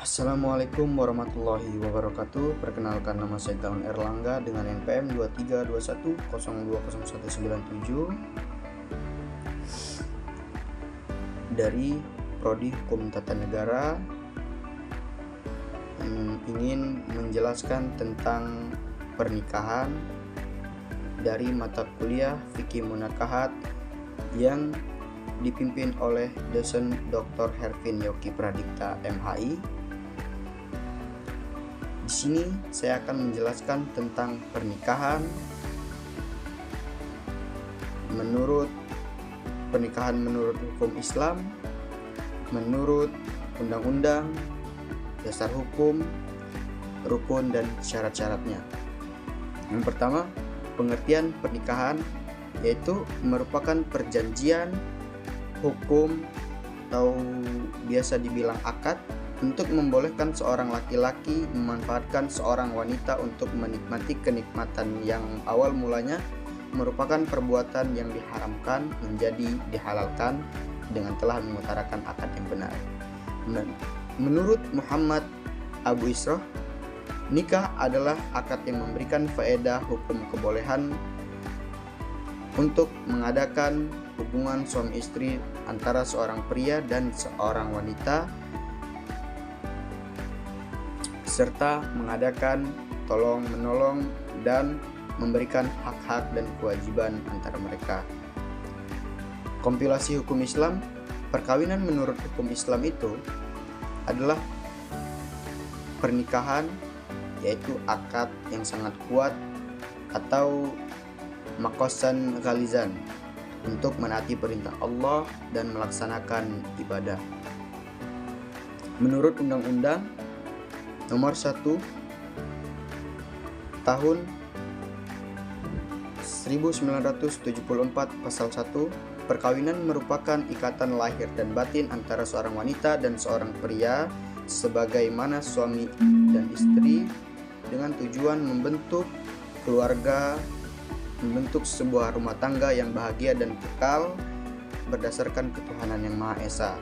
Assalamualaikum warahmatullahi wabarakatuh. Perkenalkan, nama saya Gaun Erlangga dengan NPM 2321020197 dari Prodi Hukum Tata Negara. Ingin menjelaskan tentang pernikahan dari mata kuliah Fikih Munakahat yang dipimpin oleh dosen Dr. Hervin Yoki Pradipta MHI. Di sini saya akan menjelaskan tentang pernikahan menurut hukum Islam, menurut undang-undang, dasar hukum, rukun dan syarat-syaratnya. Yang pertama, pengertian pernikahan yaitu merupakan perjanjian hukum atau biasa dibilang akad untuk membolehkan seorang laki-laki memanfaatkan seorang wanita untuk menikmati kenikmatan yang awal mulanya merupakan perbuatan yang diharamkan menjadi dihalalkan dengan telah mengutarakan akad yang benar. Menurut Muhammad Abu Isroh, nikah adalah akad yang memberikan faedah hukum kebolehan untuk mengadakan hubungan suami istri antara seorang pria dan seorang wanita, serta mengadakan tolong-menolong dan memberikan hak-hak dan kewajiban antara mereka. Kompilasi hukum Islam, perkawinan menurut hukum Islam itu adalah pernikahan, yaitu akad yang sangat kuat atau makosan ghalizan untuk menaati perintah Allah dan melaksanakan ibadah. Menurut Undang-Undang Nomor 1 Tahun 1974 Pasal 1, perkawinan merupakan ikatan lahir dan batin antara seorang wanita dan seorang pria sebagaimana suami dan istri dengan tujuan membentuk keluarga, membentuk sebuah rumah tangga yang bahagia dan kekal berdasarkan ketuhanan yang Maha Esa.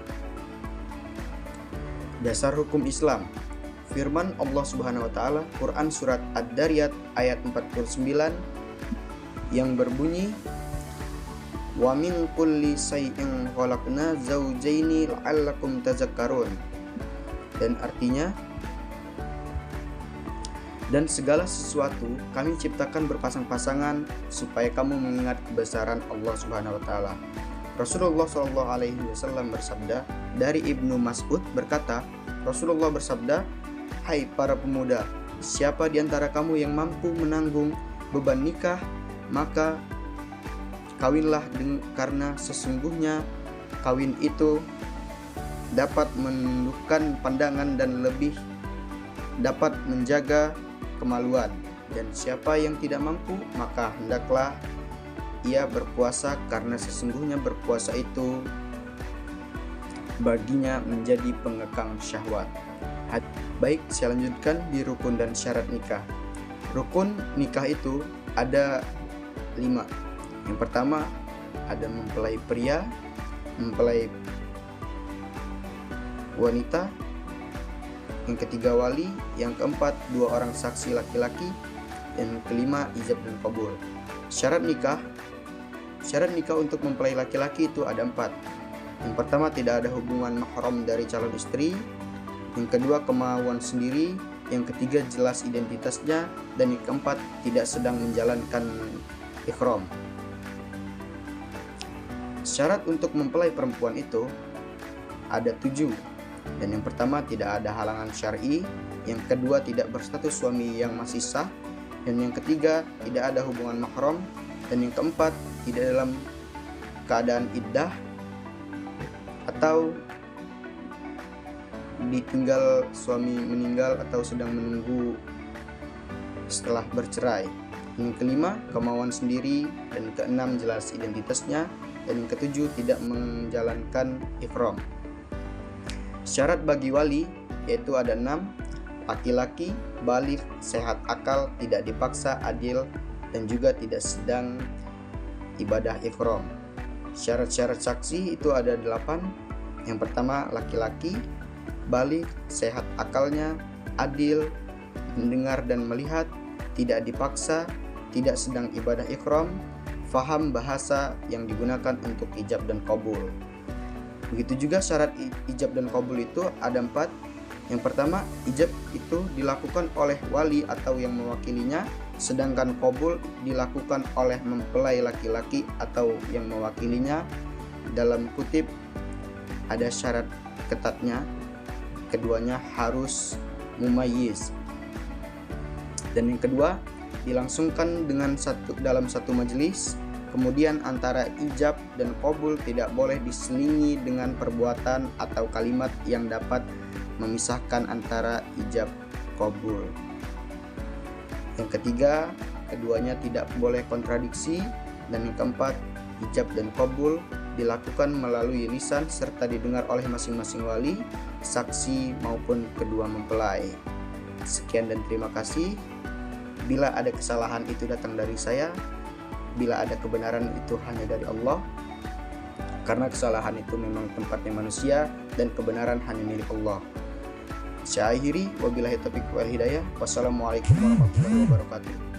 Dasar hukum Islam. Firman Allah Subhanahu wa taala, Quran surat Ad-Dariyat ayat 49 yang berbunyi, "Wa min kulli shay'in khalaqna zawjaini la'allakum tazakkarun." Dan artinya, dan segala sesuatu kami ciptakan berpasang-pasangan supaya kamu mengingat kebesaran Allah Subhanahu wa taala. Rasulullah Shallallahu alaihi wasallam bersabda, dari Ibnu Mas'ud berkata, Rasulullah bersabda, "Hai para pemuda, siapa di antara kamu yang mampu menanggung beban nikah, maka kawinlah karena sesungguhnya kawin itu dapat menundukkan pandangan dan lebih dapat menjaga kemaluan. Dan siapa yang tidak mampu, maka hendaklah ia berpuasa karena sesungguhnya berpuasa itu baginya menjadi pengekang syahwat." Baik, saya lanjutkan di rukun dan syarat nikah. Rukun nikah itu ada 5. Yang pertama ada mempelai pria, mempelai wanita, yang ketiga wali, yang keempat 2 orang saksi laki-laki, dan kelima ijab dan kabul. Syarat nikah untuk mempelai laki-laki itu ada 4. Yang pertama, tidak ada hubungan mahram dari calon istri. Yang kedua, kemauan sendiri. Yang ketiga, jelas identitasnya. Dan yang keempat, tidak sedang menjalankan ihram. Syarat untuk mempelai perempuan itu ada 7. Dan yang pertama, tidak ada halangan syar'i. Yang kedua, tidak berstatus suami yang masih sah. Dan yang ketiga, tidak ada hubungan mahram. Dan yang keempat, tidak dalam keadaan iddah atau ditinggal suami meninggal atau sedang menunggu setelah bercerai. Yang kelima, kemauan sendiri. Dan keenam, jelas identitasnya. Dan yang ketujuh, tidak menjalankan ihram. Syarat bagi wali yaitu ada 6. Laki-laki, baligh, sehat akal, tidak dipaksa, adil, dan juga tidak sedang ibadah ihram. Syarat-syarat saksi itu ada 8. Yang pertama, laki-laki. balik, sehat akalnya, adil, mendengar dan melihat, tidak dipaksa, tidak sedang ibadah ihram, faham bahasa yang digunakan untuk ijab dan qabul. Begitu juga syarat ijab dan qabul itu ada 4. Yang pertama, ijab itu dilakukan oleh wali atau yang mewakilinya, sedangkan qabul dilakukan oleh mempelai laki-laki atau yang mewakilinya. Dalam kutip ada syarat ketatnya, keduanya harus mumayyiz. Dan yang kedua, dilangsungkan dalam satu majelis. Kemudian antara ijab dan qabul tidak boleh diselingi dengan perbuatan atau kalimat yang dapat memisahkan antara ijab qabul. Yang ketiga, keduanya tidak boleh kontradiksi. Dan yang keempat, ijab dan qabul dilakukan melalui lisan serta didengar oleh masing-masing wali, saksi maupun kedua mempelai. Sekian dan terima kasih. Bila ada kesalahan itu datang dari saya, bila ada kebenaran itu hanya dari Allah, karena kesalahan itu memang tempatnya manusia dan kebenaran hanya milik Allah. Saya akhiri, wabillahi taufiq wal hidayah. Wassalamualaikum warahmatullahi wabarakatuh.